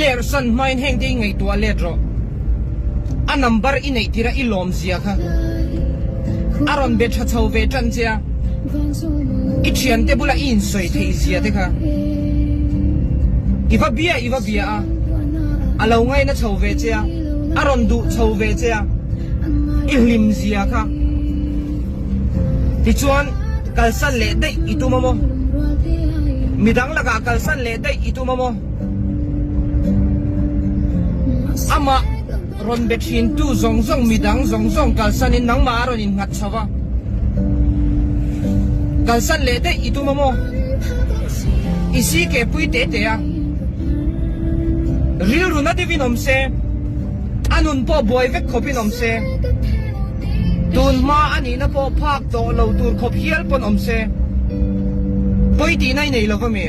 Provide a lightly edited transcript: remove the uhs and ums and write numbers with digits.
Lerhsan main heng ding Ngaithla ledro a number in ei tira ilom zia kha aron be tha chau ve tan chia I thian te bula in soi thei zia te kha iwa bia a alo ngai na chau ve chia aron du chau ve chia I hlim zia kha ti chuan kalsan le dei itumamo midang laga kalsan le dei itumamo ama ron bethin tu zong midang zong kalsan in nang ma ron in ngat chawa kalsan le dei itumamo isi ke pui te a ril runa divinom se anun po boy vek khopinom se tun ma ani na po phak to lo tur khop hial pon om se poi ti nai nei lo va me